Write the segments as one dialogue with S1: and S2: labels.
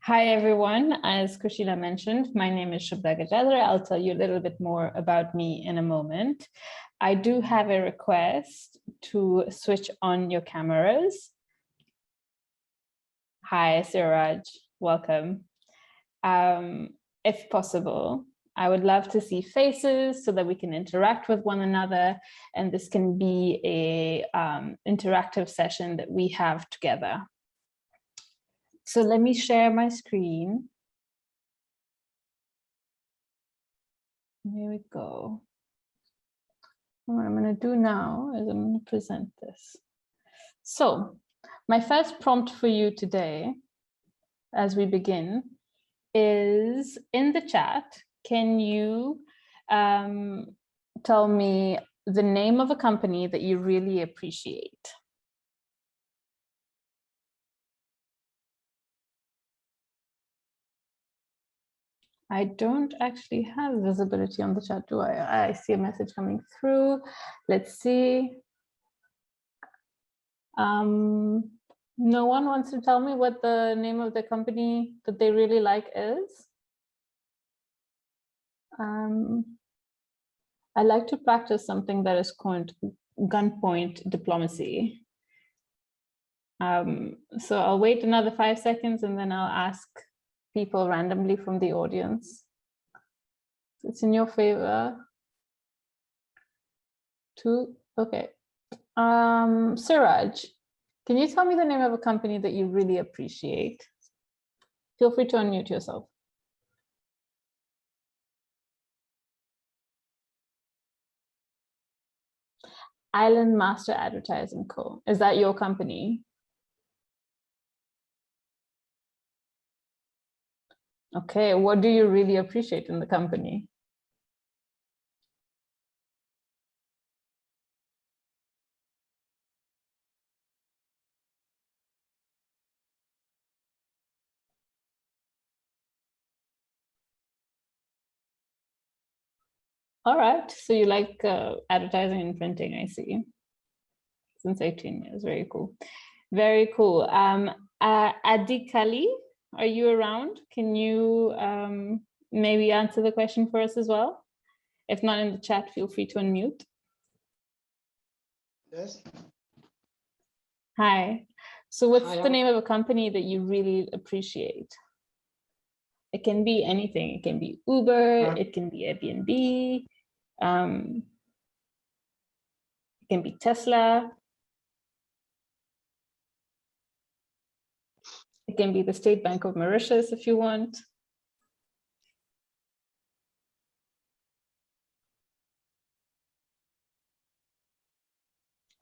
S1: Hi, everyone. As Kushila mentioned, my name is Shubhda Gujadhur. I'll tell you a little bit more about me in a moment. I do have a request to switch on your cameras. Hi, Siraj. Welcome. If possible, I would love to see faces so that we can interact with one another, and this can be a interactive session that we have together. So let me share my screen. Here we go. What I'm going to do now is I'm going to present this. So my first prompt for you today, as we begin, is in the chat. Can you tell me the name of a company that you really appreciate? I don't actually have visibility on the chat, do I? I see a message coming through. Let's see. No one wants to tell me what the name of the company that they really like is. I like to practice something that is called gunpoint diplomacy. So I'll wait another 5 seconds and then I'll ask people randomly from the audience. It's in your favor. 2, okay. Siraj, can you tell me the name of a company that you really appreciate? Feel free to unmute yourself. Island Master Advertising Co. Is that your company? Okay, what do you really appreciate in the company? All right, so you like advertising and printing, I see. Since 18 years, very cool. Very cool. Adikali, are you around? Can you maybe answer the question for us as well? If not in the chat, feel free to unmute.
S2: Yes.
S1: Hi. So what's the name of a company that you really appreciate? It can be anything. It can be Uber, it can be Airbnb, it can be Tesla. It can be the State Bank of Mauritius if you want.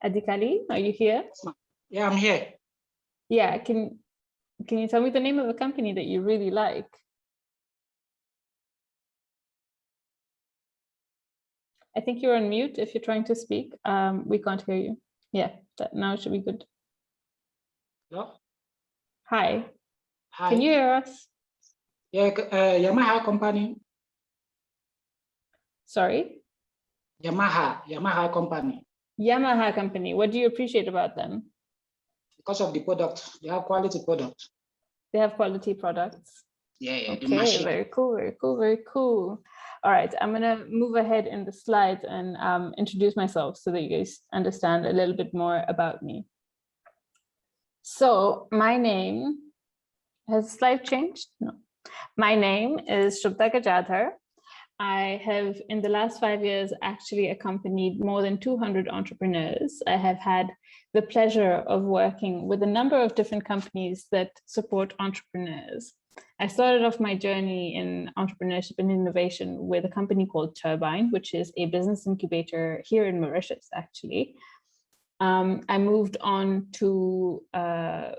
S1: Adikali, are you here?
S2: Yeah, I'm here.
S1: Yeah, can you tell me the name of a company that you really like? I think you're on mute if you're trying to speak. We can't hear you. Yeah, now it should be good.
S2: Hello?
S1: Hi.
S2: Hi.
S1: Can you hear us?
S2: Yeah, Yamaha company.
S1: Sorry?
S2: Yamaha company.
S1: Yamaha company. What do you appreciate about them?
S2: Because of the product. They have quality products.
S1: They have quality products.
S2: Yeah,
S1: Okay, very cool, very cool, very cool. All right, I'm gonna move ahead in the slides and introduce myself so that you guys understand a little bit more about me. So my name, has the slide changed? No. My name is Shubhda Gujadhur. I have, in the last 5 years, actually accompanied more than 200 entrepreneurs. I have had the pleasure of working with a number of different companies that support entrepreneurs. I started off my journey in entrepreneurship and innovation with a company called Turbine, which is a business incubator here in Mauritius, actually. I moved on to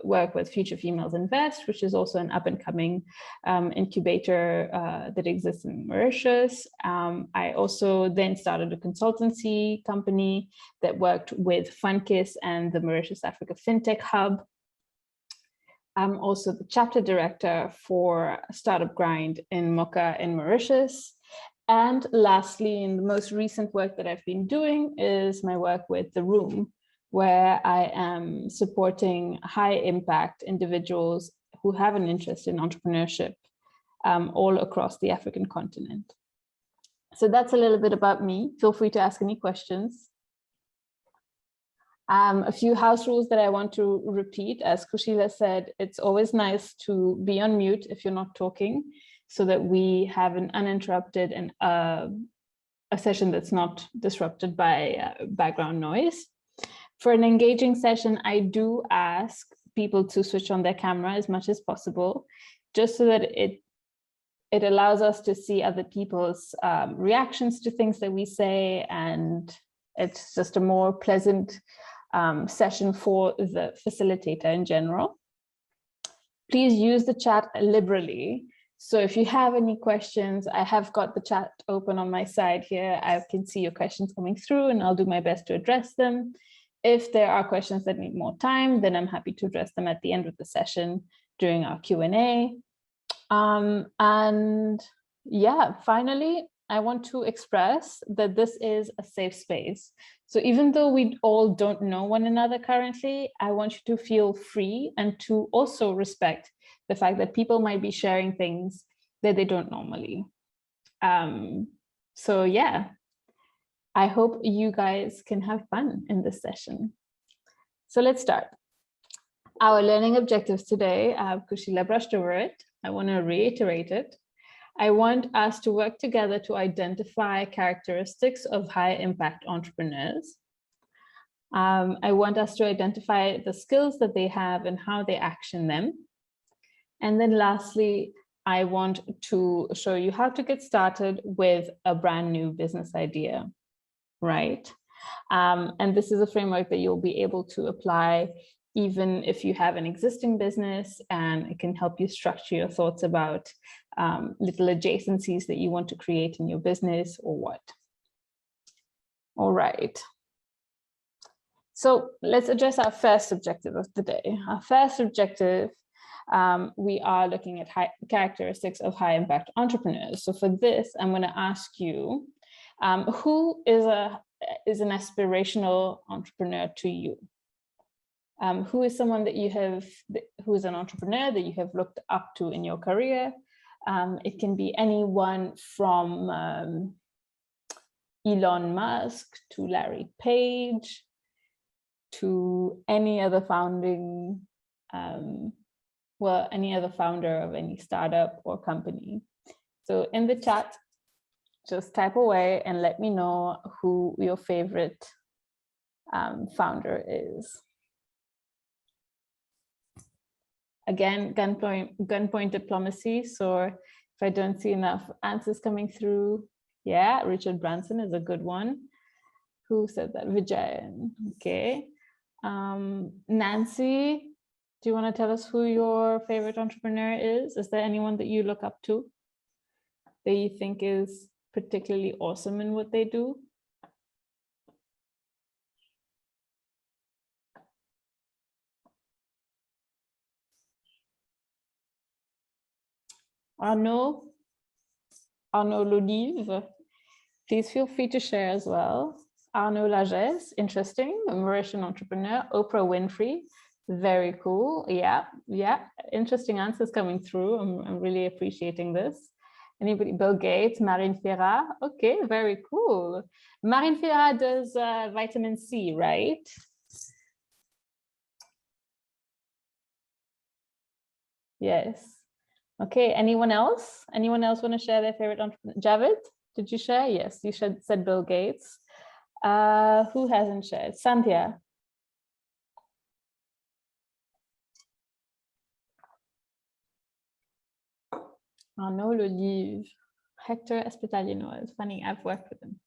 S1: work with Future Females Invest, which is also an up-and-coming incubator that exists in Mauritius. I also then started a consultancy company that worked with FunKiss and the Mauritius Africa FinTech Hub. I'm also the chapter director for Startup Grind in Mocha in Mauritius. And lastly, in the most recent work that I've been doing is my work with The Room, where I am supporting high impact individuals who who have an interest in entrepreneurship all across the African continent. So that's a little bit about me. Feel free to ask any questions. A few house rules that I want to repeat. As Kushila said, it's always nice to be on mute if you're not talking, so that we have an uninterrupted and a session that's not disrupted by background noise. For an engaging session, I do ask people to switch on their camera as much as possible, just so that it allows us to see other people's reactions to things that we say, and it's just a more pleasant session for the facilitator in general. Please use the chat liberally. So if you have any questions, I have got the chat open on my side here. I can see your questions coming through and I'll do my best to address them. If there are questions that need more time, then I'm happy to address them at the end of the session during our Q&A. And yeah, finally, I want to express that this is a safe space. So even though we all don't know one another currently, I want you to feel free and to also respect the fact that people might be sharing things that they don't normally. So yeah, I hope you guys can have fun in this session. So let's start. Our learning objectives today, Kushila brushed over it. I want to reiterate it. I want us to work together to identify characteristics of high impact entrepreneurs. I want us to identify the skills that they have and how they action them. And then lastly, I want to show you how to get started with a brand new business idea, right? And this is a framework that you'll be able to apply even if you have an existing business, and it can help you structure your thoughts about little adjacencies that you want to create in your business or what. All right. So let's address our first objective of the day. Our first objective, we are looking at characteristics of high impact entrepreneurs. So for this, I'm going to ask you, who is an aspirational entrepreneur to you? Who is someone that you have, who is an entrepreneur that you have looked up to in your career? It can be anyone from Elon Musk to Larry Page to any other founding, any other founder of any startup or company. So in the chat, just type away and let me know who your favorite founder is. Again, gunpoint diplomacy. So if I don't see enough answers coming through, yeah, Richard Branson is a good one. Who said that? Vijayan. Okay. Nancy, do you want to tell us who your favorite entrepreneur is? Is there anyone that you look up to that you think is particularly awesome in what they do? Arnaud Lolive, please feel free to share as well. Arnaud Lagesse, interesting, a Mauritian entrepreneur. Oprah Winfrey, very cool. Yeah, interesting answers coming through. I'm really appreciating this. Anybody? Bill Gates, Marine Ferra. Okay, very cool. Marine Ferra does vitamin C, right? Yes. Okay, anyone else? Anyone else want to share their favorite entrepreneur? Javed, did you share? Yes, you said Bill Gates. Who hasn't shared? Sandhya. Arnaud Lolive. Hector Espitaliano. It's funny, I've worked with him.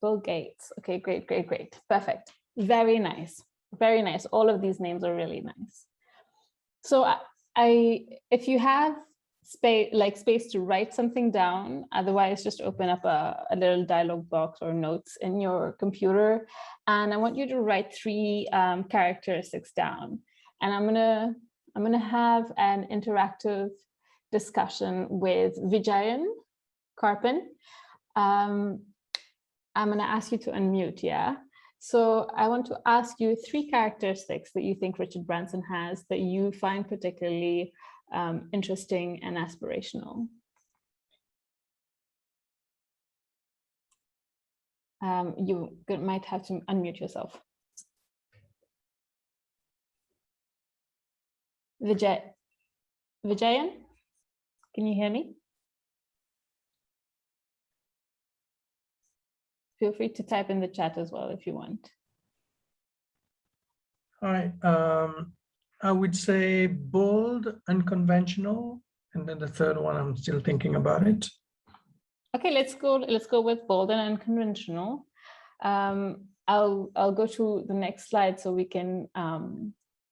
S1: Bill Gates. Okay, great. Perfect. Very nice. Very nice. All of these names are really nice. So if you have space to write something down, otherwise just open up a little dialog box or notes in your computer, and I want you to write 3 characteristics down. And I'm gonna have an interactive discussion with Vijayan Karpan. I'm gonna ask you to unmute, yeah? So I want to ask you 3 characteristics that you think Richard Branson has that you find particularly interesting and aspirational. You might have to unmute yourself. Vijayan, can you hear me? Feel free to type in the chat as well if you want.
S3: Hi, I would say bold, unconventional, and then the third one, I'm still thinking about it.
S1: Okay, let's go with bold and unconventional. I'll go to the next slide so we can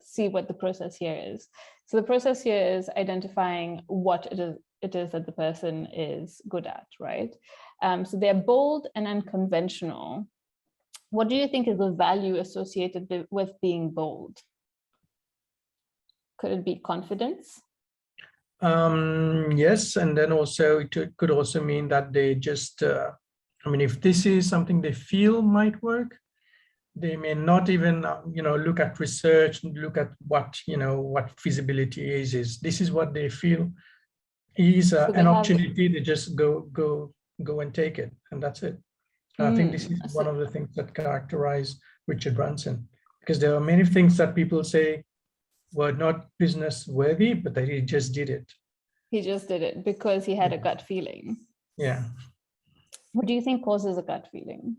S1: see what the process here is. So the process here is identifying what it is that the person is good at, right? So they're bold and unconventional. What do you think is the value associated with being bold? Could it be confidence?
S3: Yes, and then also it could also mean that they just, I mean, if this is something they feel might work, they may not even, look at research and look at what, what feasibility is. This is what they feel is an opportunity. They just go and take it, and that's it. I think this is one of the things that characterize Richard Branson, because there are many things that people say were not business worthy, but that he just did it.
S1: He just did it because he had a gut feeling.
S3: Yeah.
S1: What do you think causes a gut feeling?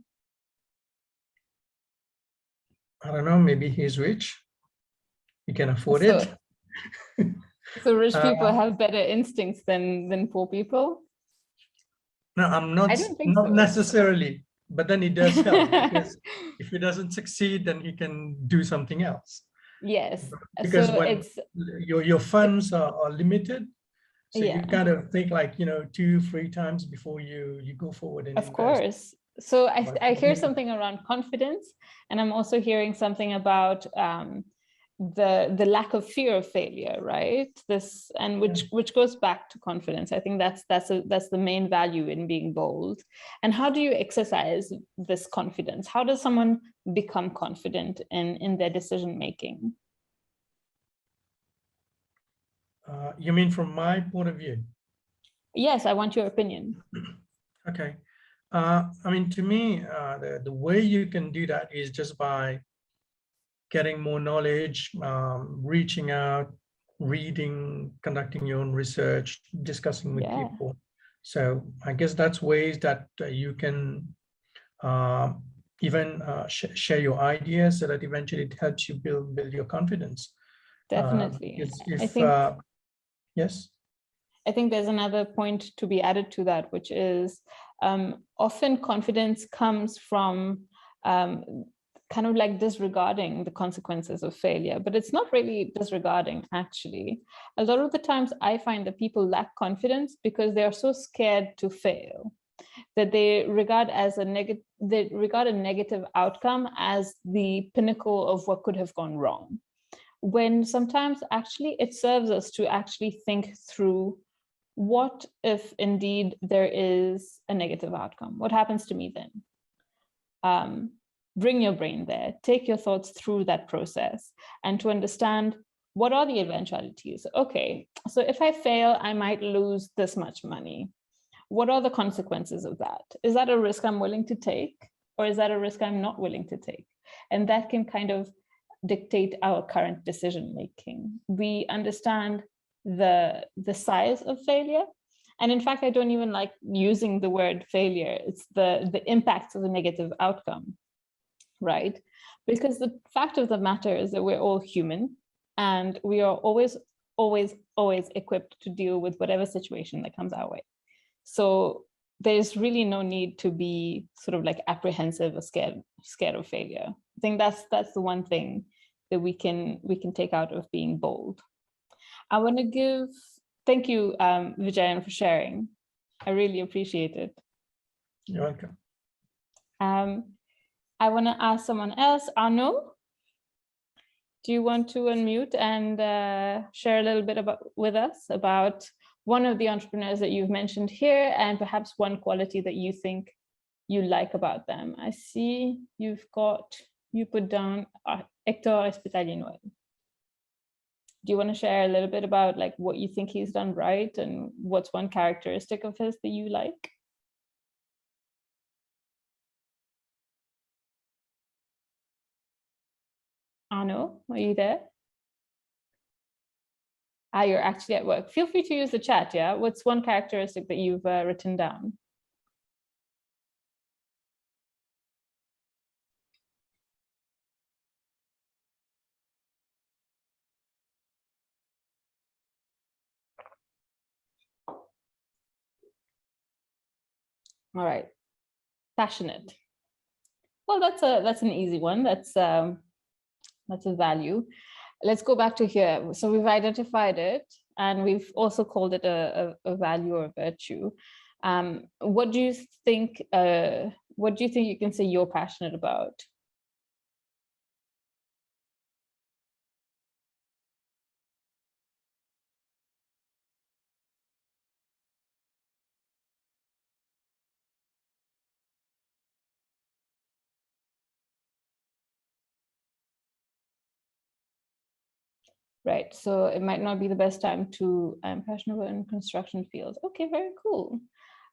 S3: I don't know, maybe he's rich. He can afford it.
S1: So rich people have better instincts than poor people?
S3: No, I'm not,
S1: I don't think
S3: not
S1: so.
S3: necessarily, but then it does help because if he doesn't succeed, then he can do something else.
S1: Yes.
S3: Because
S1: so
S3: when
S1: it's
S3: your funds are limited, so
S1: yeah.
S3: you kind of think like, 2-3 times before you go forward and
S1: of
S3: invest.
S1: course. So I hear something around confidence, and I'm also hearing something about the lack of fear of failure, right? This, and which goes back to confidence. I think that's the main value in being bold. And how do you exercise this confidence? How does someone become confident in their decision making?
S3: You mean from my point of view?
S1: Yes, I want your opinion.
S3: Okay. I mean, to me, the way you can do that is just by getting more knowledge, reaching out, reading, conducting your own research, discussing with people. So I guess that's ways that you can even share your ideas so that eventually it helps you build your confidence.
S1: Definitely.
S3: Yes.
S1: I think there's another point to be added to that, which is often confidence comes from kind of like disregarding the consequences of failure, but it's not really disregarding, actually. A lot of the times I find that people lack confidence because they are so scared to fail that they regard a negative outcome as the pinnacle of what could have gone wrong. When sometimes actually it serves us to actually think through, what if indeed there is a negative outcome? What happens to me then? Bring your brain there, take your thoughts through that process, and to understand what are the eventualities. Okay, so if I fail, I might lose this much money. What are the consequences of that? Is that a risk I'm willing to take, or is that a risk I'm not willing to take? And that can kind of dictate our current decision making. We understand the size of failure, and in fact, I don't even like using the word failure. It's the impacts of the negative outcome, right? Because the fact of the matter is that we're all human, and we are always equipped to deal with whatever situation that comes our way. So there's really no need to be sort of like apprehensive or scared of failure. I think that's the one thing that we can take out of being bold. I want to thank you, Vijayan, for sharing. I really appreciate it.
S3: You're welcome.
S1: I want to ask someone else. Arno, do you want to unmute and share a little bit with us about one of the entrepreneurs that you've mentioned here, and perhaps one quality that you think you like about them. I see you put down Hector Hospitalier. Do you want to share a little bit about like what you think he's done right and what's one characteristic of his that you like? Arno, are you there? You're actually at work. Feel free to use the chat, yeah? What's one characteristic that you've written down? All right, passionate. Well, that's an easy one. That's a value. Let's go back to here. So we've identified it, and we've also called it a value or a virtue. What do you think? What do you think you can say you're passionate about? Right, so it might not be the best time to, I'm passionate about in construction fields. Okay, very cool.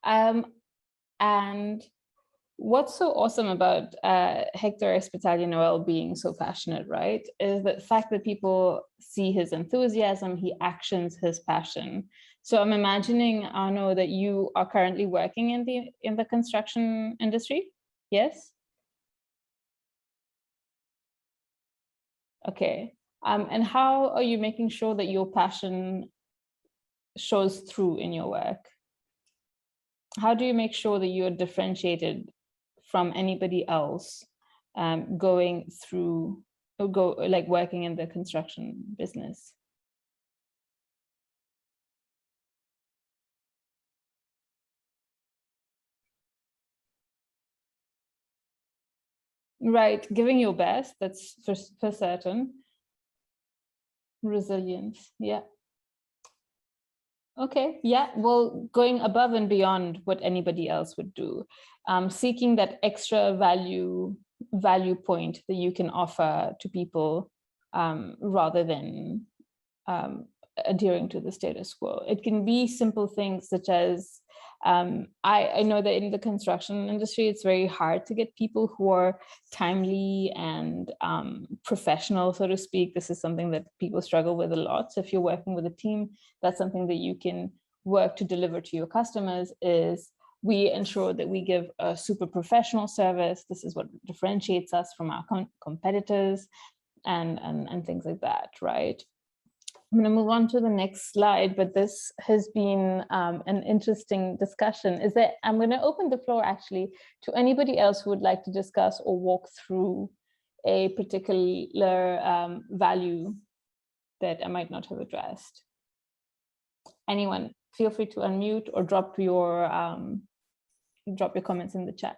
S1: And what's so awesome about Hector Hospitalier being so passionate, right, is the fact that people see his enthusiasm, he actions his passion. So I'm imagining, Arno, that you are currently working in the construction industry, yes? Okay. And how are you making sure that your passion shows through in your work? How do you make sure that you're differentiated from anybody else going through or working in the construction business? Right, giving your best, that's for certain. Resilience, yeah. Okay, yeah, well, going above and beyond what anybody else would do, seeking that extra value point that you can offer to people rather than adhering to the status quo. It can be simple things such as, I know that in the construction industry, it's very hard to get people who are timely and professional, so to speak. This is something that people struggle with a lot. So if you're working with a team, that's something that you can work to deliver to your customers, is we ensure that we give a super professional service. This is what differentiates us from our competitors and things like that, right? I'm going to move on to the next slide, but this has been an interesting discussion. I'm going to open the floor actually to anybody else who would like to discuss or walk through a particular value that I might not have addressed. Anyone, feel free to unmute or drop your comments in the chat.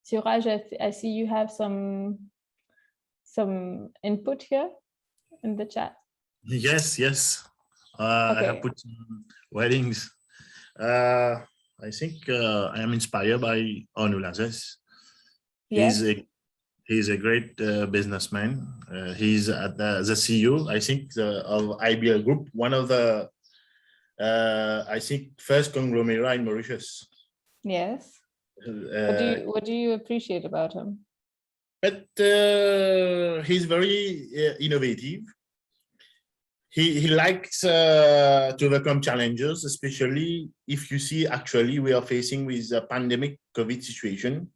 S1: Suraj, I see you have some input here in the chat.
S4: Yes. Okay. I have put some weddings. I think I am inspired by Arno Lazes.
S1: Yes.
S4: He's a great businessman. He's at the CEO, I think, of IBL Group, one of the, I think, first conglomerate in Mauritius.
S1: Yes. What do you appreciate about him?
S4: But he's very innovative. He likes to overcome challenges, especially if you see actually we are facing with a pandemic COVID situation.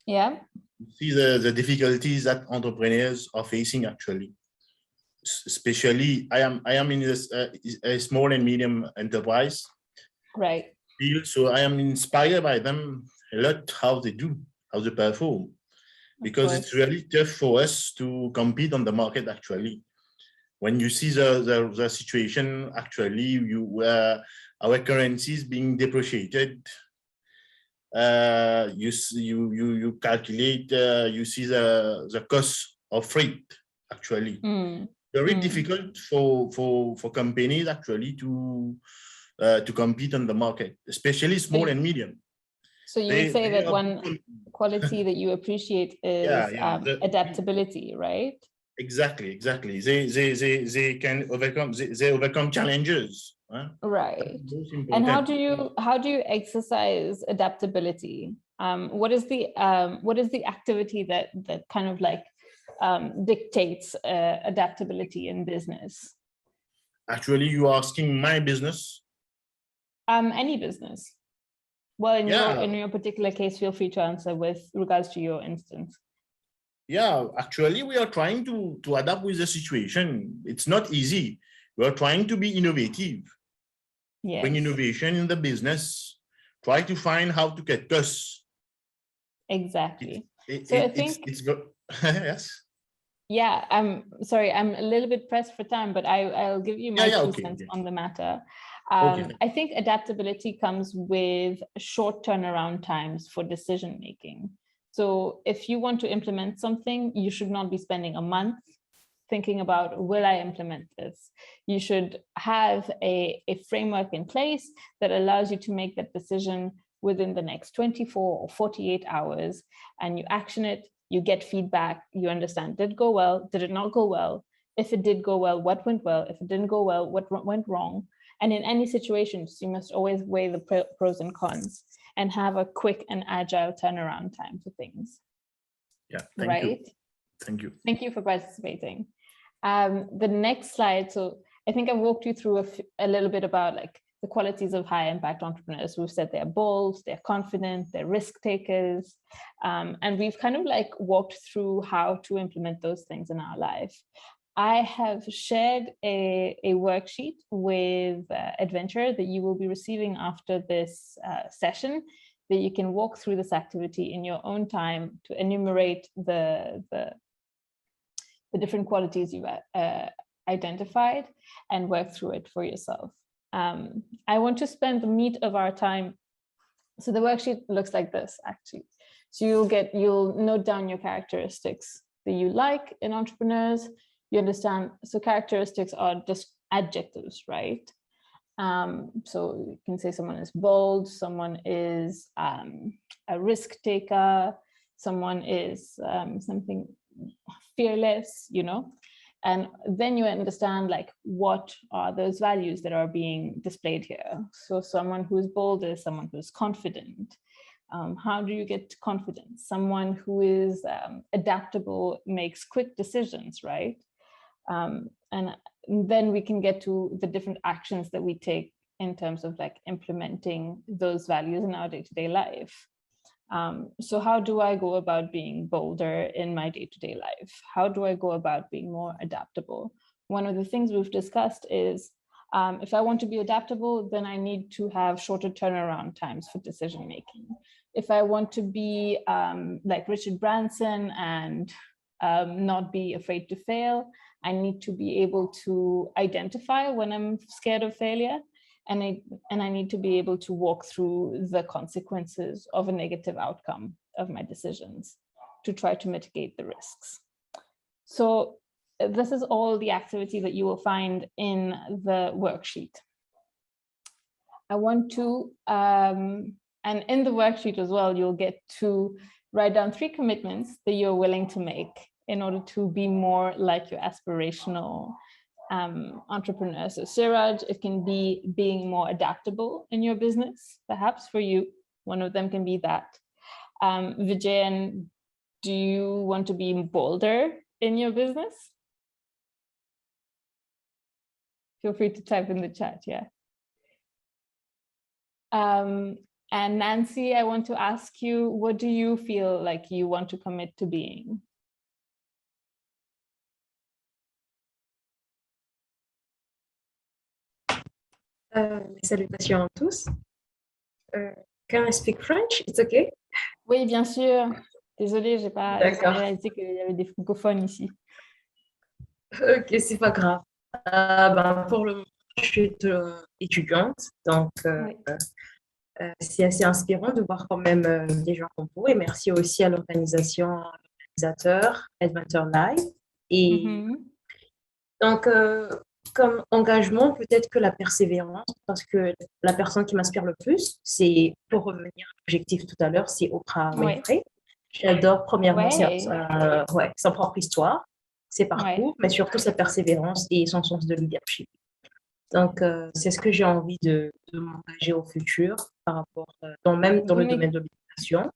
S1: Yeah.
S4: You see the difficulties that entrepreneurs are facing actually. Especially, I am in this a small and medium enterprise.
S1: Right.
S4: So I am inspired by them a lot, how they perform, because it's really tough for us to compete on the market actually. When you see the situation actually, our currency is being depreciated. You calculate, you see the cost of freight actually. very difficult for companies actually to compete on the market, especially small and medium.
S1: So you would say that one quality that you appreciate is adaptability, right?
S4: Exactly. They can overcome challenges. Huh?
S1: Right. And how do you exercise adaptability? What is the activity that kind of like dictates adaptability in business?
S4: Actually, you are asking my business?
S1: Any business. Well, in your particular case, feel free to answer with regards to your instance.
S4: Yeah, actually, we are trying to adapt with the situation. It's not easy. We are trying to be innovative.
S1: Yes.
S4: Bring innovation in the business. Try to find how to get costs.
S1: Exactly.
S4: It's yes.
S1: Yeah, I'm sorry, I'm a little bit pressed for time, but I'll give you my 2 cents on the matter. I think adaptability comes with short turnaround times for decision making. So if you want to implement something, you should not be spending a month thinking about, will I implement this? You should have a framework in place that allows you to make that decision within the next 24 or 48 hours, and you action it, you get feedback, you understand, did it go well, did it not go well? If it did go well, what went well? If it didn't go well, what went wrong? And in any situations, you must always weigh the pros and cons and have a quick and agile turnaround time for things.
S4: Yeah, thank you.
S1: Thank you. Thank you for participating. The next slide, so I think I walked you through a little bit about like the qualities of high impact entrepreneurs. We've said they're bold, they're confident, they're risk takers. And we've kind of like walked through how to implement those things in our life. I have shared a worksheet with edVentr that you will be receiving after this session, that you can walk through this activity in your own time to enumerate the different qualities you've identified and work through it for yourself. I want to spend the meat of our time. So the worksheet looks like this, actually. So you'll note down your characteristics that you like in entrepreneurs. You understand, so characteristics are just adjectives, right? So you can say someone is bold, someone is a risk taker, someone is something fearless, you know? And then you understand like what are those values that are being displayed here. So someone who is bold is someone who is confident. How do you get confidence? Someone who is adaptable makes quick decisions, right? And then we can get to the different actions that we take in terms of like implementing those values in our day-to-day life. So how do I go about being bolder in my day-to-day life? How do I go about being more adaptable? One of the things we've discussed is if I want to be adaptable, then I need to have shorter turnaround times for decision making. If I want to be like Richard Branson and not be afraid to fail, I need to be able to identify when I'm scared of failure. And I need to be able to walk through the consequences of a negative outcome of my decisions to try to mitigate the risks. So this is all the activity that you will find in the worksheet. I want to, and in the worksheet as well, you'll get to write down 3 commitments that you're willing to make in order to be more like your aspirational entrepreneur. So Siraj, it can be being more adaptable in your business, perhaps for you. One of them can be that. Vijayan, do you want to be bolder in your business? Feel free to type in the chat, yeah. And Nancy, I want to ask you, what do you feel like you want to commit to being?
S5: Salutations à tous. Can I speak French? It's okay?
S1: Oui, bien sûr. Désolée, j'ai pas réalisé qu'il y avait des francophones ici.
S5: Ok, c'est pas grave. Pour le moment, je suis étudiante, donc oui. C'est assez inspirant de voir quand même des gens comme vous. Et merci aussi à l'organisateur edVentr Live. Et Donc, comme engagement, peut-être que la persévérance, parce que la personne qui m'inspire le plus, c'est, pour revenir à l'objectif tout à l'heure, c'est Oprah Winfrey. J'adore, premièrement, sa propre histoire, ses parcours, mais surtout sa persévérance et son sens de leadership. Donc, c'est ce que j'ai envie de m'engager au futur par rapport, dans le domaine de l'éducation.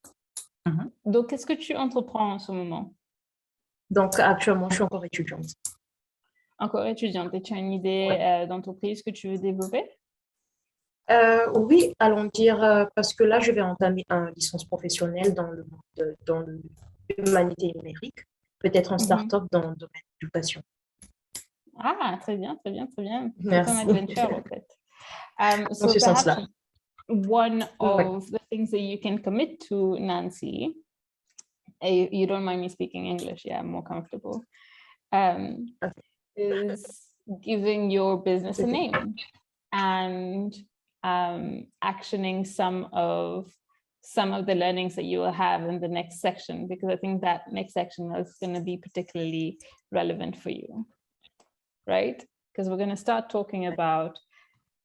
S1: Donc, qu'est-ce que tu entreprends en ce moment?
S5: Donc, actuellement, je suis encore étudiante.
S1: Encore étudiante. Et tu as une idée d'entreprise que tu veux développer?
S5: Oui, allons dire, parce que là, je vais entamer une licence professionnelle dans l'humanité numérique, peut-être en start-up dans le domaine de l'éducation.
S1: Ah, très bien, très bien, très bien.
S5: Merci.
S1: C'est comme edVentr, en fait. So
S5: Dans ce sens-là.
S1: perhaps one of the things that you can commit to, Nancy, you don't mind me speaking English, yeah, I'm more comfortable, is giving your business a name and actioning some of the learnings that you will have in the next section, because I think that next section is going to be particularly relevant for you, right? Because we're going to start talking about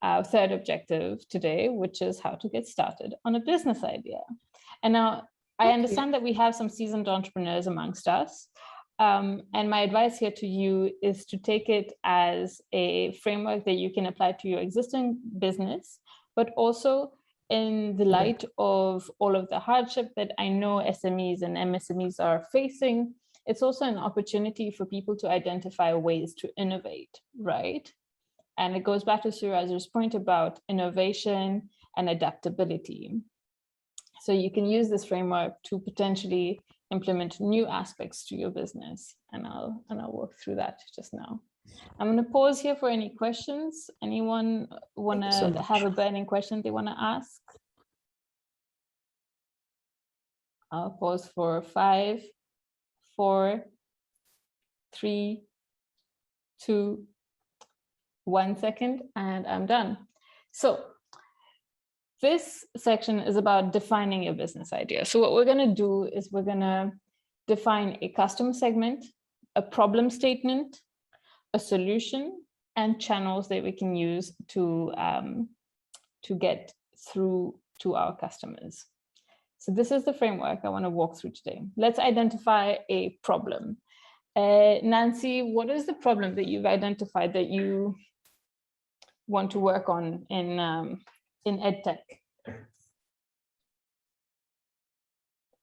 S1: our third objective today, which is how to get started on a business idea. And now I understand that we have some seasoned entrepreneurs amongst us. And my advice here to you is to take it as a framework that you can apply to your existing business, but also in the light of all of the hardship that I know SMEs and MSMEs are facing. It's also an opportunity for people to identify ways to innovate, right? And it goes back to Suraj's point about innovation and adaptability. So you can use this framework to potentially implement new aspects to your business. And I'll walk through that just now. I'm going to pause here for any questions. Anyone want to have a burning question they want to ask? I'll pause for 5, 4, 3, 2, 1 second, and I'm done. So this section is about defining your business idea. So what we're going to do is we're going to define a customer segment, a problem statement, a solution, and channels that we can use to get through to our customers. So this is the framework I want to walk through today. Let's identify a problem. Nancy, what is the problem that you've identified that you want to work on in EdTech?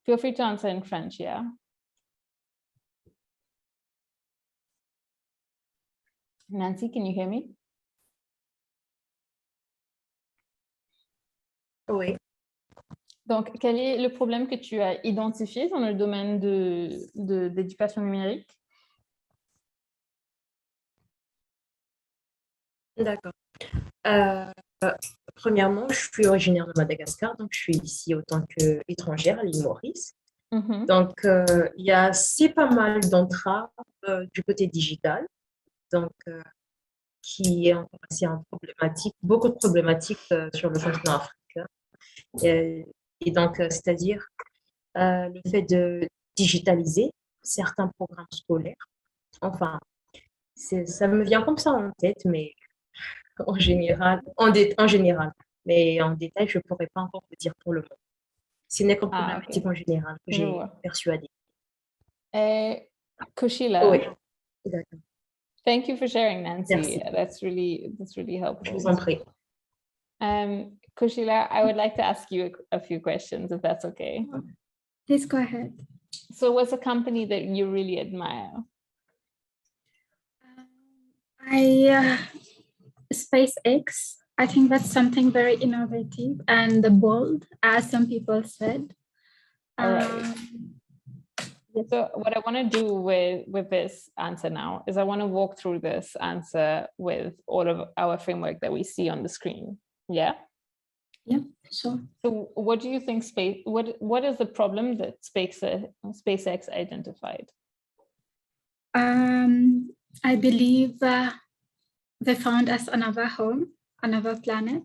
S1: Feel free to answer in French, yeah? Nancy, can you hear me?
S5: Oui.
S1: Donc, quel est le problème que tu as identifié dans le domaine d'éducation numérique?
S5: D'accord. Premièrement, je suis originaire de Madagascar, donc je suis ici autant qu'étrangère à l'île Maurice. Donc, il y a assez pas mal d'entraves du côté digital, donc qui est encore assez problématique, beaucoup de problématiques sur le continent africain. Et donc, c'est-à-dire le fait de digitaliser certains programmes scolaires. Enfin, ça me vient comme ça en tête, mais en général, mais en détail, je ne pourrais pas encore vous dire pour le moment. Ce n'est qu'une problématique en général que j'ai persuadée.
S1: Kushila,
S5: oui. D'accord.
S1: Thank you for sharing, Nancy.
S5: Merci.
S1: That's really helpful.
S5: Je vous en prie.
S1: Kushila, I would like to ask you a few questions, if that's okay.
S6: Please go ahead.
S1: So what's a company that you really admire?
S6: SpaceX. I think that's something very innovative and bold, as some people said.
S1: All right. So what I want to do with this answer now is I want to walk through this answer with all of our framework that we see on the screen. Yeah?
S6: Yeah, sure.
S1: So what do you think what is the problem that SpaceX identified?
S6: I believe they found us another home, another planet.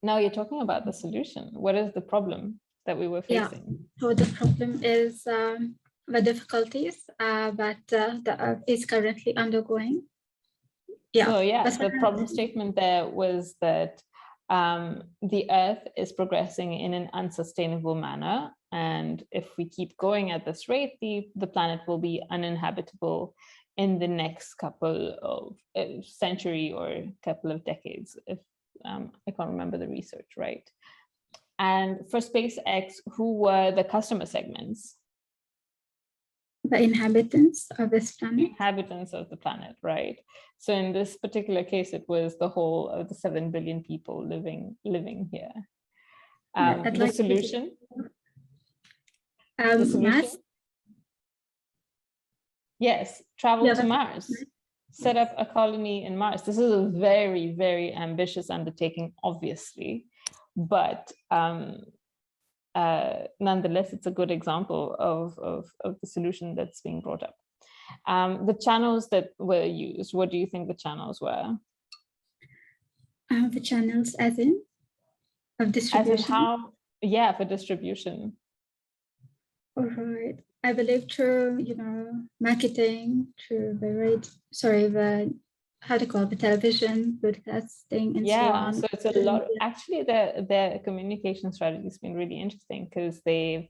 S1: Now you're talking about the solution. What is the problem that we were facing?
S6: Yeah. So the problem is the difficulties that the Earth is currently undergoing. Yeah.
S1: So yeah,
S6: that's what
S1: the
S6: I
S1: problem
S6: understood.
S1: statement there was that the Earth is progressing in an unsustainable manner, and if we keep going at this rate, the planet will be uninhabitable in the next couple of century or couple of decades. If I can't remember the research, right? And for SpaceX, who were the customer segments?
S6: The inhabitants of this planet.
S1: Inhabitants of the planet, right? So in this particular case, it was the whole of the 7 billion people living here.
S6: Yeah, I'd
S1: The
S6: like to-
S1: solution? The solution?
S6: Mars.
S1: Yes, travel
S6: Yeah,
S1: to Mars. Set up a colony in Mars. This is a very, very ambitious undertaking, obviously, but nonetheless, it's a good example of the solution that's being brought up. The channels that were used, what do you think the channels were?
S6: The channels as in? Of distribution?
S1: As in how, yeah, for distribution.
S6: All right. I believe through, marketing, through the radio, how to call it, the television, broadcasting, and so on.
S1: So it's a lot. Actually, their communication strategy has been really interesting because they've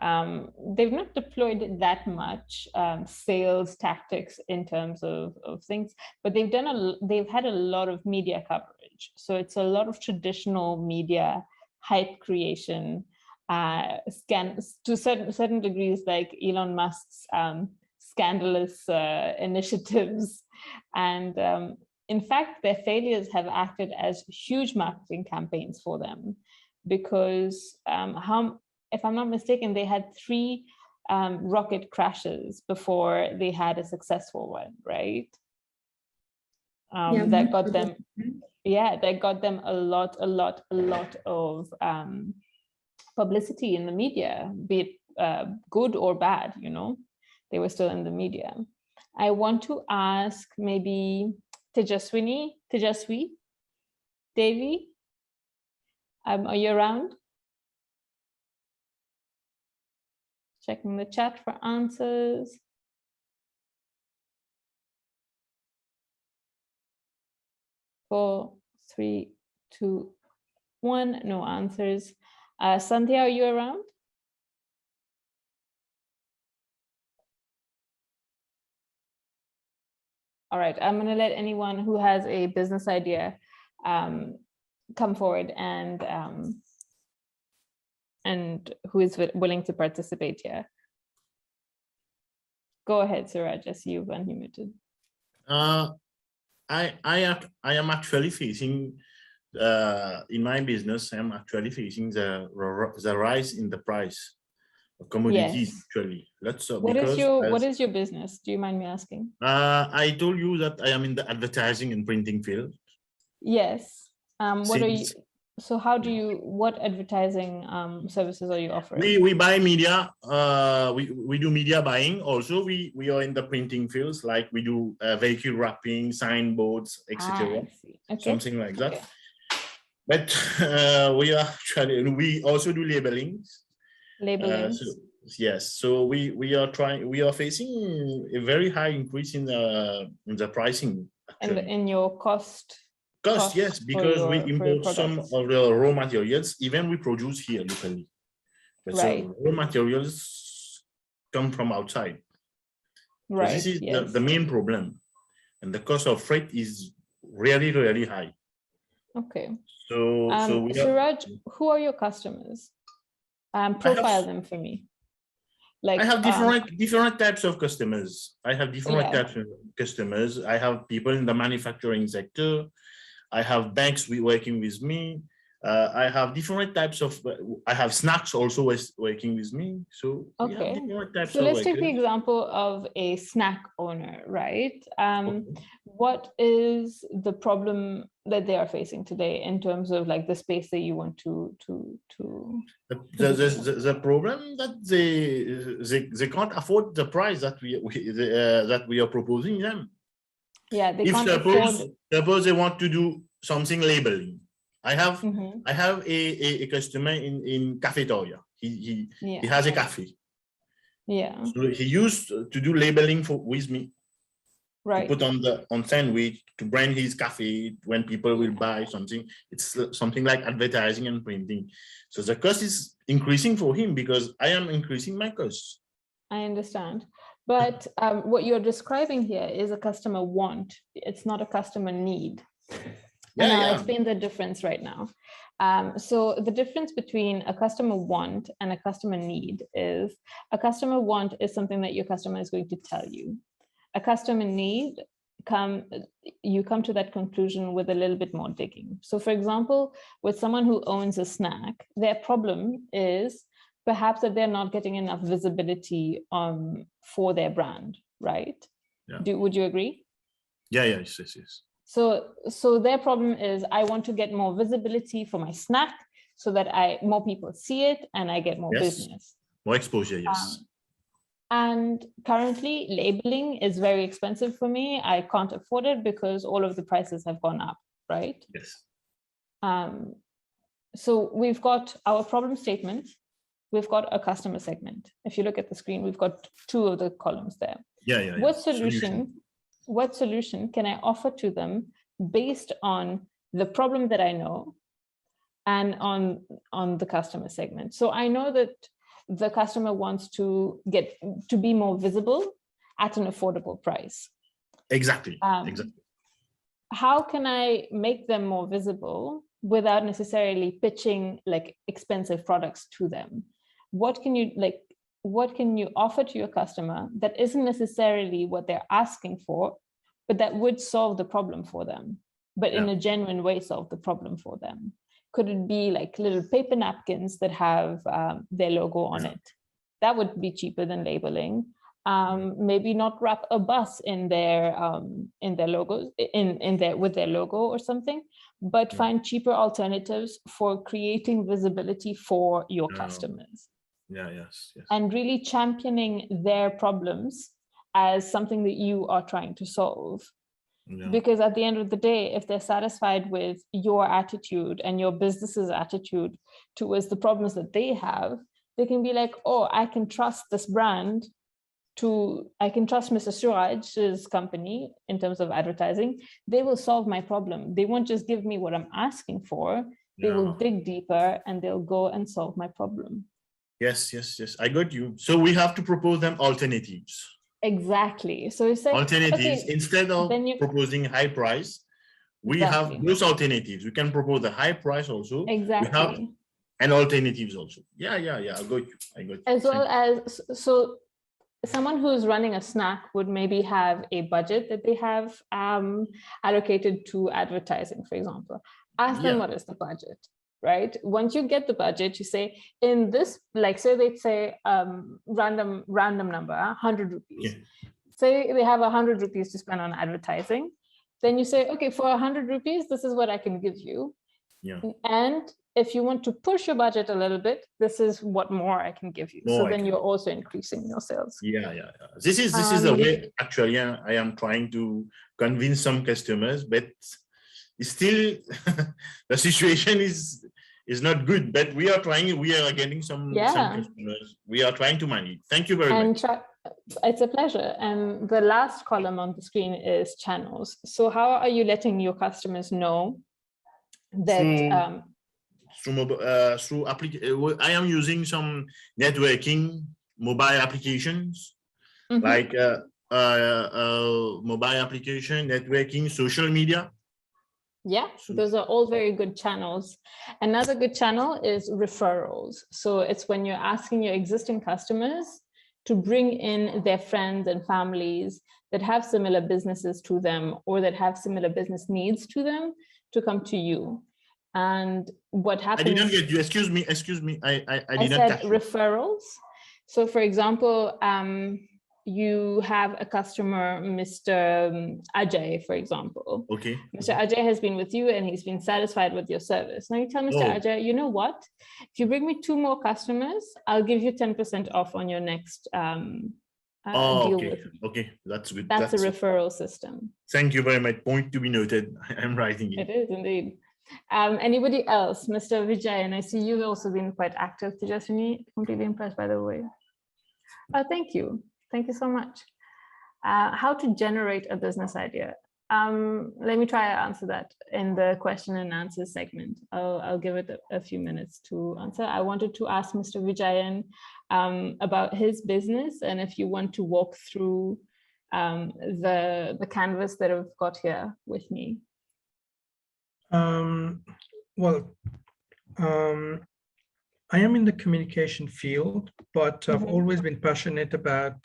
S1: not deployed that much sales tactics in terms of things, but they've had a lot of media coverage. So it's a lot of traditional media hype creation, to certain degrees, like Elon Musk's scandalous initiatives. And in fact, their failures have acted as huge marketing campaigns for them, because if I'm not mistaken, they had 3 rocket crashes before they had a successful one, right? That got them, that got them a lot of publicity in the media, be it good or bad, they were still in the media. I want to ask maybe Tejaswi, Devi, are you around? Checking the chat for answers. Four, 3, 2, 1, no answers. Sandhya, are you around? All right, I'm going to let anyone who has a business idea come forward and who is willing to participate here. Go ahead, Suraj, I see you've unmuted.
S4: I am actually facing in my business. I am actually facing the rise in the price of commodities.
S1: Yes.
S4: Actually,
S1: what is your business? Do you mind me asking?
S4: I told you that I am in the advertising and printing field.
S1: Yes. What advertising services are you offering?
S4: We buy media. We do media buying. Also, we are in the printing fields, like we do vehicle wrapping, signboards, etc.
S1: Okay.
S4: Something like that.
S1: Okay.
S4: But we also do labelings.
S1: Labelings.
S4: Yes. So we are facing a very high increase in the pricing.
S1: And in your cost.
S4: Yes, because we import some of the raw materials. Even we produce here locally. But
S1: right.
S4: So raw materials come from outside.
S1: Right.
S4: So this is
S1: yes.
S4: the main problem, and the cost of freight is really high.
S1: Okay.
S4: So
S1: Suraj, who are your customers? Profile them for me. Like
S4: I have different types of customers. I have different types of customers. I have people in the manufacturing sector. I have banks working with me. I have different types of. I have snacks also working with me. So
S1: okay.
S4: Different types
S1: so
S4: of
S1: let's
S4: workers.
S1: take the example of a snack owner, right? What is the problem that they are facing today in terms of like the space that you want to
S4: the problem that they can't afford the price that we are proposing them.
S1: Yeah, they can't afford.
S4: Suppose they want to do something labeling. I have a customer in cafeteria. He has a cafe.
S1: Yeah.
S4: So he used to do labeling with me.
S1: Right.
S4: to put on sandwich, to brand his cafe when people will buy something. It's something like advertising and printing. So the cost is increasing for him because I am increasing my costs.
S1: I understand. But what you're describing here is a customer want. It's not a customer need. And I'll explain the difference right now. So the difference between a customer want and a customer need is a customer want is something that your customer is going to tell you. A customer need, you come to that conclusion with a little bit more digging. So for example, with someone who owns a snack, their problem is perhaps that they're not getting enough visibility for their brand, right?
S4: Yeah.
S1: Would you agree?
S4: Yeah, yes.
S1: So their problem is I want to get more visibility for my snack so that more people see it and I get more business.
S4: More exposure, yes.
S1: And currently labeling is very expensive for me. I can't afford it because all of the prices have gone up, right?
S4: Yes.
S1: So we've got our problem statement. We've got a customer segment. If you look at the screen, we've got 2 of the columns there.
S4: Yeah.
S1: What solution can I offer to them based on the problem that I know and on the customer segment? So I know that the customer wants to be more visible at an affordable price.
S4: Exactly.
S1: How can I make them more visible without necessarily pitching like expensive products to them? What can you offer to your customer that isn't necessarily what they're asking for, but that would solve the problem for them, but in a genuine way solve the problem for them? Could it be like little paper napkins that have their logo on it? That would be cheaper than labeling. Maybe not wrap a bus in their logos with their logo or something, but find cheaper alternatives for creating visibility for your customers.
S4: Yes.
S1: And really championing their problems as something that you are trying to solve. Because at the end of the day, if they're satisfied with your attitude and your business's attitude towards the problems that they have, they can be like, oh, I can trust this brand I can trust Mr. Suraj's company in terms of advertising. They will solve my problem. They won't just give me what I'm asking for. They will dig deeper and they'll go and solve my problem.
S4: Yes. I got you. So we have to propose them alternatives.
S1: Exactly. So it's like
S4: alternatives, instead of proposing high price, we have those alternatives. We can propose the high price also.
S1: Exactly.
S4: We have and alternatives also. Yeah. I got you.
S1: As well as, so someone who's running a snack would maybe have a budget that they have allocated to advertising, for example. Ask them what is the budget, right? Once you get the budget, you say in this, like say they'd say random number, 100 rupees. Say they have 100 rupees to spend on advertising. Then you say, okay, for 100 rupees, this is what I can give you. And if you want to push your budget a little bit, this is what more I can give you. So then you're also increasing your sales.
S4: This is the way actually I am trying to convince some customers, but still the situation is not good. But we are trying. We are getting some customers. We are trying to manage. Thank you very much.
S1: It's a pleasure. And the last column on the screen is channels. So how are you letting your customers know that
S4: through I am using some networking mobile applications, like mobile application, networking, social media.
S1: Those are all very good channels. Another good channel is referrals. So it's when you're asking your existing customers to bring in their friends and families that have similar businesses to them or that have similar business needs to them to come to you. And what happens?
S4: I didn't get you. Excuse me. I didn't
S1: said referrals. So for example, you have a customer, Mr. Ajay, for example.
S4: Okay.
S1: Mr. Ajay has been with you and he's been satisfied with your service. Now you tell Mr. Ajay, you know what? If you bring me 2 more customers, I'll give you 10% off on your next deal with me.
S4: Okay, that's good.
S1: That's a referral system.
S4: Thank you very much. Point to be noted. I'm writing it.
S1: It is indeed. Anybody else? Mr. Vijay, and I see you've also been quite active, Tejaswini. Completely impressed, by the way. Thank you. Thank you so much. How to generate a business idea. Let me try to answer that in the question and answer segment. I'll give it a few minutes to answer. I wanted to ask Mr. Vijayan about his business, and if you want to walk through the canvas that I've got here with me.
S3: I am in the communication field, but I've always been passionate about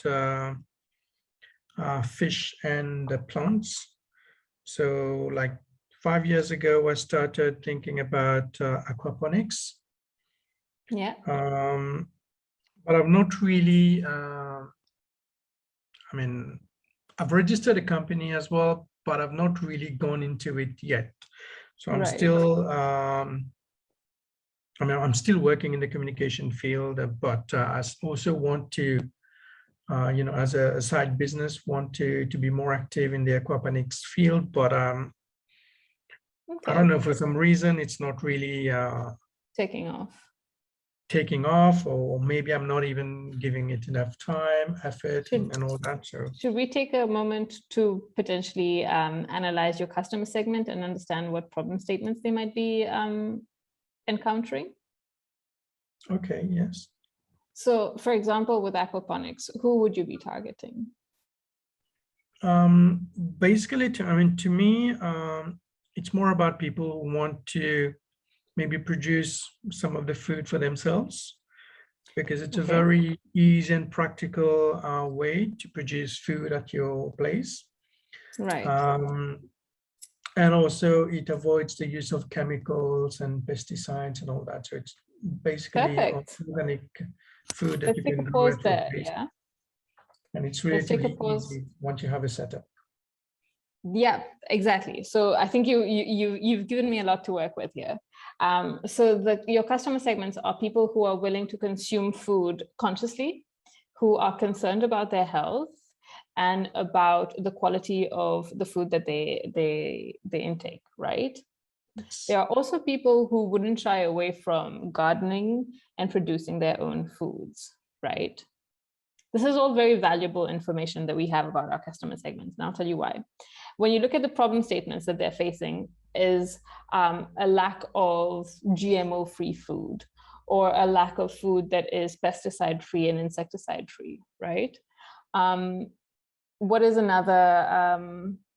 S3: fish and plants. So like 5 years ago, I started thinking about aquaponics.
S1: Yeah.
S3: But I've not really, I've registered a company as well, but I've not really gone into it yet. So I'm still, I'm still working in the communication field, but I also want to, as a side business, want to be more active in the aquaponics field. But I don't know, for some reason, it's not really taking off, or maybe I'm not even giving it enough time, effort, and all that. So
S1: should we take a moment to potentially analyze your customer segment and understand what problem statements they might be encountering?
S3: Okay, yes.
S1: So for example, with aquaponics, who would you be targeting?
S3: Basically, to me, it's more about people who want to maybe produce some of the food for themselves, because it's a very easy and practical way to produce food at your place.
S1: Right.
S3: And also it avoids the use of chemicals and pesticides and all that. So it's basically organic food that you can grow at your place.
S1: Yeah.
S3: And it's relatively easy once you have a setup.
S1: Yeah, exactly. So I think you've given me a lot to work with here. So your customer segments are people who are willing to consume food consciously, who are concerned about their health and about the quality of the food that they intake, right? Yes. There are also people who wouldn't shy away from gardening and producing their own foods, right? This is all very valuable information that we have about our customer segments, and I'll tell you why. When you look at the problem statements that they're facing is a lack of GMO-free food, or a lack of food that is pesticide-free and insecticide-free, right? What is another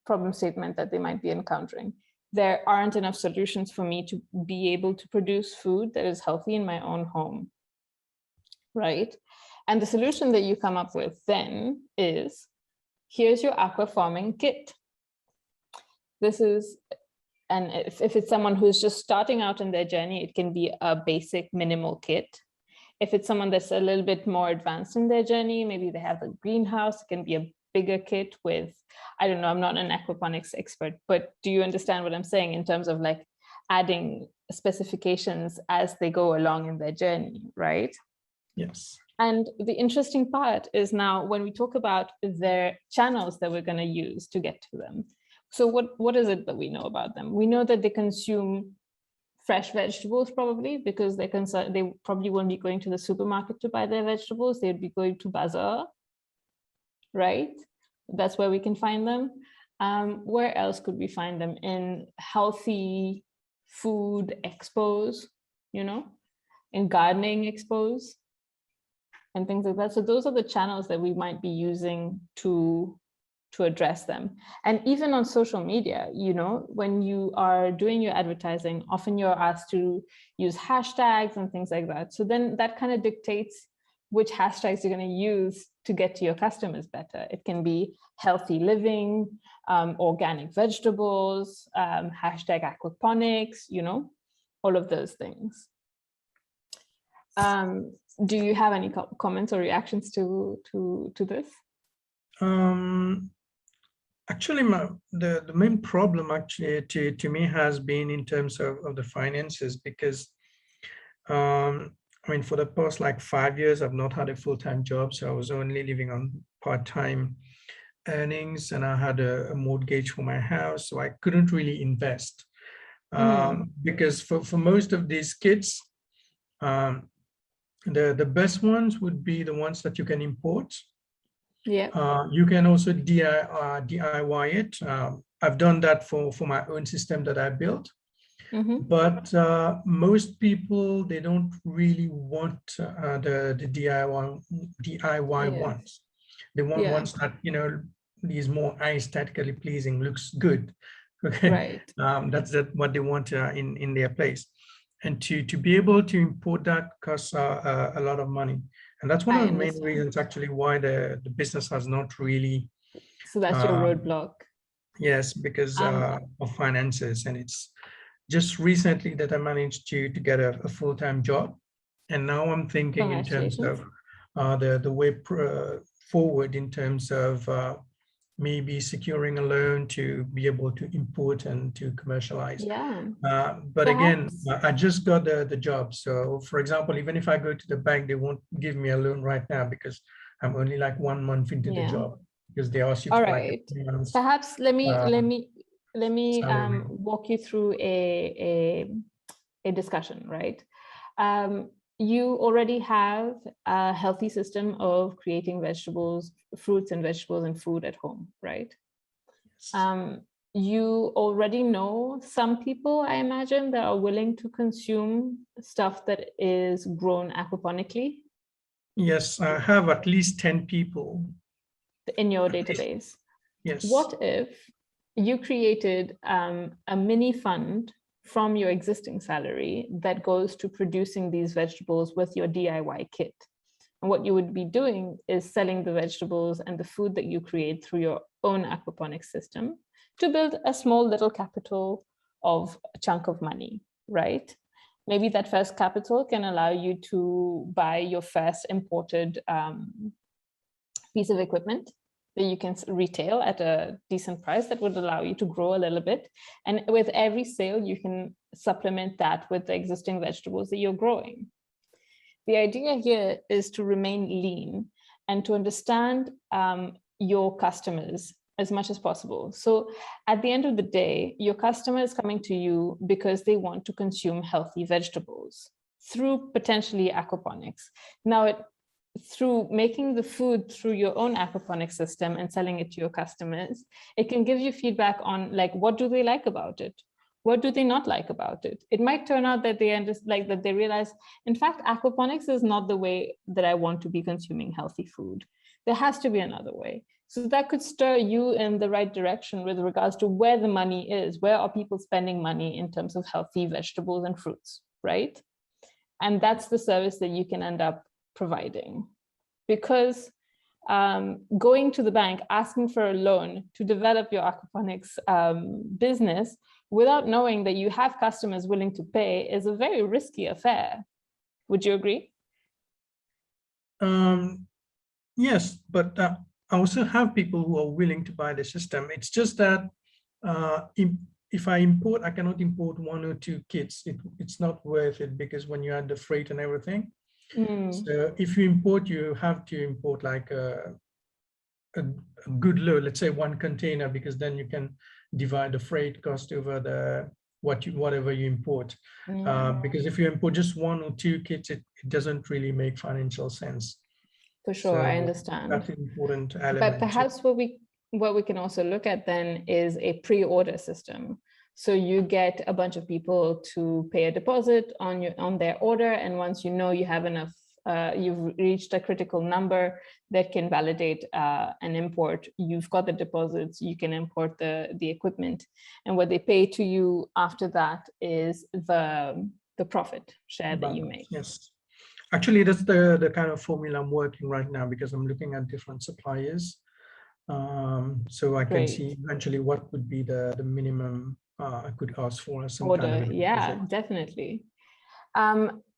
S1: problem statement that they might be encountering? There aren't enough solutions for me to be able to produce food that is healthy in my own home, right? And the solution that you come up with then is, here's your aqua farming kit. This is, and if it's someone who's just starting out in their journey, it can be a basic minimal kit. If it's someone that's a little bit more advanced in their journey, maybe they have a greenhouse, it can be a bigger kit with, I don't know, I'm not an aquaponics expert, but do you understand what I'm saying in terms of like adding specifications as they go along in their journey, right?
S3: Yes.
S1: And the interesting part is now when we talk about their channels that we're going to use to get to them. So what is it that we know about them? We know that they consume fresh vegetables probably, because they probably won't be going to the supermarket to buy their vegetables. They'd be going to bazaar, right? That's where we can find them. Where else could we find them? In healthy food expos, in gardening expos and things like that. So those are the channels that we might be using to address them. And even on social media, when you are doing your advertising, often you're asked to use hashtags and things like that. So then that kind of dictates which hashtags you're going to use to get to your customers better. It can be healthy living, organic vegetables, hashtag aquaponics, all of those things. Do you have any comments or reactions to this?
S3: Actually, the main problem actually to me has been in terms of the finances, because for the past like 5 years, I've not had a full-time job. So I was only living on part-time earnings, and I had a mortgage for my house. So I couldn't really invest because for most of these kits, the best ones would be the ones that you can import.
S1: Yeah.
S3: You can also DIY it. I've done that for my own system that I built. But most people, they don't really want the DIY ones. They want ones that, you know, is more aesthetically pleasing, looks good. Okay,
S1: right.
S3: That's what they want in their place. And to be able to import that costs a lot of money. And that's one of the main reasons actually why the business has not really.
S1: So that's your roadblock.
S3: Yes, because of finances. And it's just recently that I managed to get a full-time job. And now I'm thinking in terms of the way forward in terms of maybe securing a loan to be able to import and to commercialize. But again, I just got the job. So for example, even if I go to the bank, they won't give me a loan right now because I'm only like 1 month into the job, because they ask you
S1: All
S3: for
S1: right.
S3: like 3 months.
S1: Perhaps let me walk you through a discussion, right? You already have a healthy system of creating vegetables, fruits and vegetables and food at home, right? You already know some people, I imagine, that are willing to consume stuff that is grown aquaponically.
S3: Yes, I have at least 10 people
S1: in your database.
S3: Yes.
S1: What if you created a mini fund from your existing salary that goes to producing these vegetables with your DIY kit? And what you would be doing is selling the vegetables and the food that you create through your own aquaponics system to build a small little capital of a chunk of money, right? Maybe that first capital can allow you to buy your first imported piece of equipment that you can retail at a decent price that would allow you to grow a little bit. And with every sale, you can supplement that with the existing vegetables that you're growing. The idea here is to remain lean and to understand your customers as much as possible. So at the end of the day, your customer is coming to you because they want to consume healthy vegetables through potentially aquaponics. Now, through making the food through your own aquaponics system and selling it to your customers, it can give you feedback on like, what do they like about it? What do they not like about it? It might turn out that they realize, in fact, aquaponics is not the way that I want to be consuming healthy food. There has to be another way. So that could stir you in the right direction with regards to where the money is. Where are people spending money in terms of healthy vegetables and fruits, right? And that's the service that you can end up providing. Because going to the bank, asking for a loan to develop your aquaponics business without knowing that you have customers willing to pay is a very risky affair. Would you agree?
S3: Yes, but I also have people who are willing to buy the system. It's just that if I import, I cannot import 1 or 2 kits. It's not worth it, because when you add the freight and everything. So if you import, you have to import like a good load, let's say 1 container, because then you can divide the freight cost over the whatever you import. Because if you import just 1 or 2 kits, it doesn't really make financial sense.
S1: For sure,
S3: So
S1: I understand.
S3: that's an important element.
S1: But perhaps what we can also look at then is a pre-order system. So you get a bunch of people to pay a deposit on their order, and once you know you have enough, you've reached a critical number that can validate an import, you've got the deposits, you can import the equipment, and what they pay to you after that is the profit share that you make.
S3: Yes. Actually, that's the kind of formula I'm working right now, because I'm looking at different suppliers. So I can see eventually what would be the minimum I could ask for some
S1: order.
S3: Kind of
S1: yeah, definitely.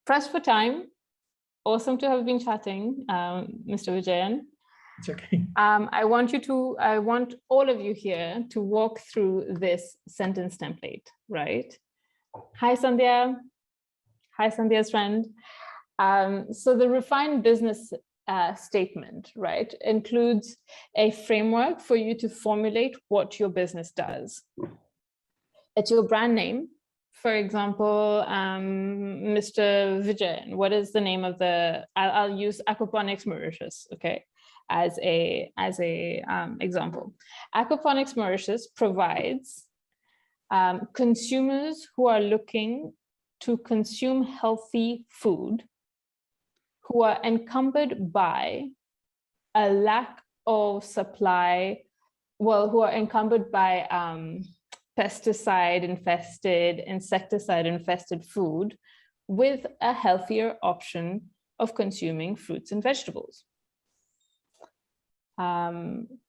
S1: Pressed for time. Awesome to have been chatting, Mr. Vijayan.
S3: It's okay.
S1: I want all of you here to walk through this sentence template, right? Hi, Sandhya. Hi, Sandhya's friend. So the refined business statement, right, includes a framework for you to formulate what your business does. It's your brand name. For example, Mr. Vijayan, what is the name of I'll use Aquaponics Mauritius, okay? as a example. Aquaponics Mauritius provides consumers who are looking to consume healthy food, who are encumbered by a lack of supply, well, who are encumbered by pesticide-infested, insecticide-infested food, with a healthier option of consuming fruits and vegetables.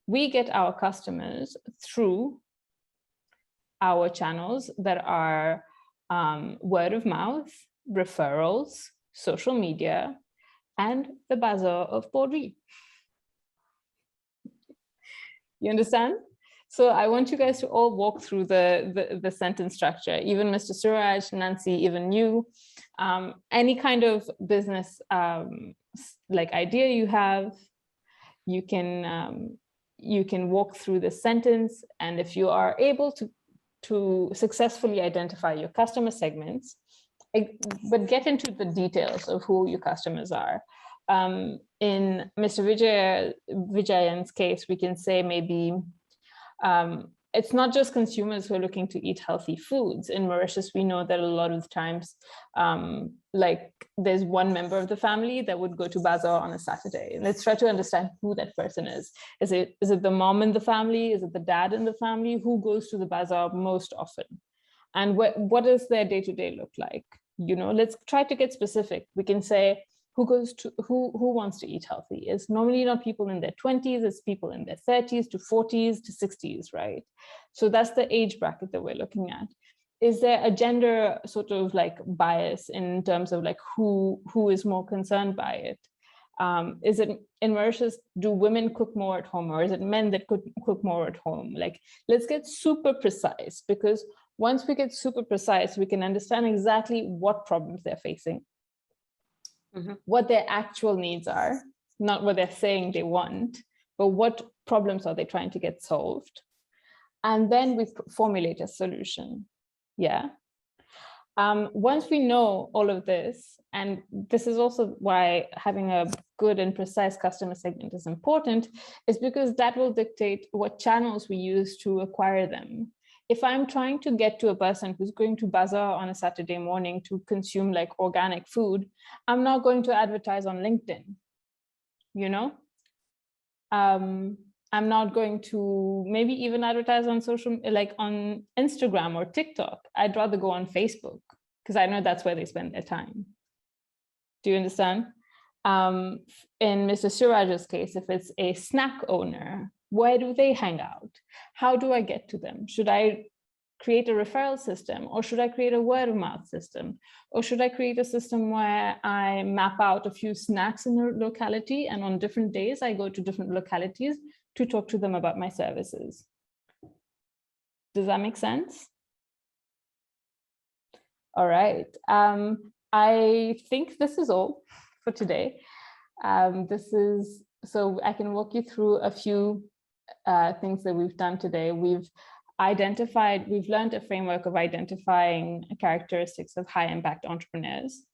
S1: We get our customers through our channels that are word of mouth, referrals, social media, and the bazaar of Port-Reed. You understand? So I want you guys to all walk through the sentence structure, even Mr. Suraj, Nancy, even you, any kind of business like idea you have, you can walk through the sentence. And if you are able to successfully identify your customer segments, but get into the details of who your customers are. In Mr. Vijayan's case, we can say maybe it's not just consumers who are looking to eat healthy foods. In Mauritius, we know that a lot of times, like there's one member of the family that would go to bazaar on a Saturday. Let's try to understand who that person is. Is it the mom in the family? Is it the dad in the family? Who goes to the bazaar most often? And what does their day-to-day look like? You know, let's try to get specific. We can say, who wants to eat healthy? It's normally not people in their 20s, it's people in their 30s to 40s to 60s, right? So that's the age bracket that we're looking at. Is there a gender sort of like bias in terms of like who is more concerned by it? Is it in Mauritius, do women cook more at home, or is it men that cook more at home? Like, let's get super precise, because once we get super precise, we can understand exactly what problems they're facing. What their actual needs are, not what they're saying they want, but what problems are they trying to get solved. And then we formulate a solution. Yeah. Once we know all of this, and this is also why having a good and precise customer segment is important, is because that will dictate what channels we use to acquire them. If I'm trying to get to a person who's going to bazaar on a Saturday morning to consume like organic food, I'm not going to advertise on LinkedIn, you know? I'm not going to maybe even advertise on social, like on Instagram or TikTok. I'd rather go on Facebook because I know that's where they spend their time. Do you understand? In Mr. Suraj's case, if it's a snack owner, where do they hang out? How do I get to them? Should I create a referral system, or should I create a word of mouth system? Or should I create a system where I map out a few snacks in a locality, and on different days, I go to different localities to talk to them about my services? Does that make sense? All right. I think this is all for today. So I can walk you through a few things that we've done today. We've learned a framework of identifying characteristics of high impact entrepreneurs.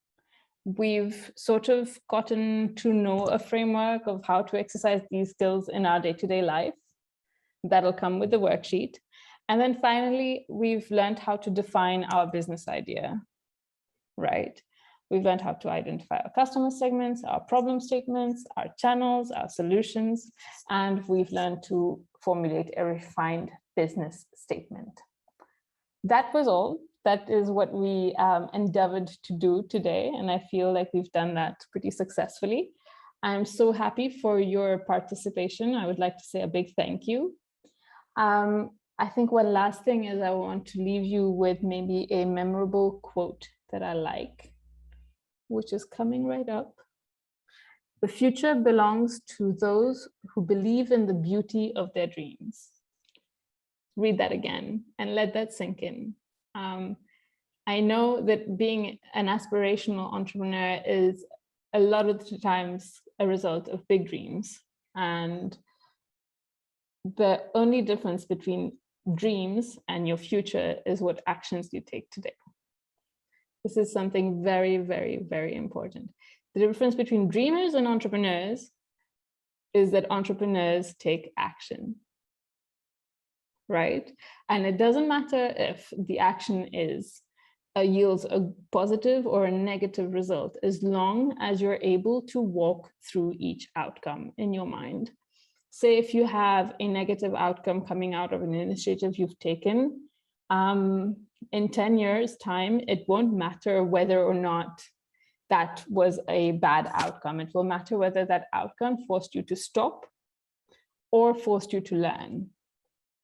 S1: We've sort of gotten to know a framework of how to exercise these skills in our day-to-day life. That'll come with the worksheet. And then finally, we've learned how to define our business idea, right? We've learned how to identify our customer segments, our problem statements, our channels, our solutions, and we've learned to formulate a refined business statement. That was all. That is what we endeavored to do today, and I feel like we've done that pretty successfully. I'm so happy for your participation. I would like to say a big thank you. I think one last thing is I want to leave you with maybe a memorable quote that I like, which is coming right up. The future belongs to those who believe in the beauty of their dreams. Read that again and let that sink in. I know that being an aspirational entrepreneur is a lot of the times a result of big dreams. And the only difference between dreams and your future is what actions you take today. This is something very, very, very important. The difference between dreamers and entrepreneurs is that entrepreneurs take action, right? And it doesn't matter if the action yields a positive or a negative result, as long as you're able to walk through each outcome in your mind. Say if you have a negative outcome coming out of an initiative you've taken, in 10 years' time, it won't matter whether or not that was a bad outcome. It will matter whether that outcome forced you to stop or forced you to learn.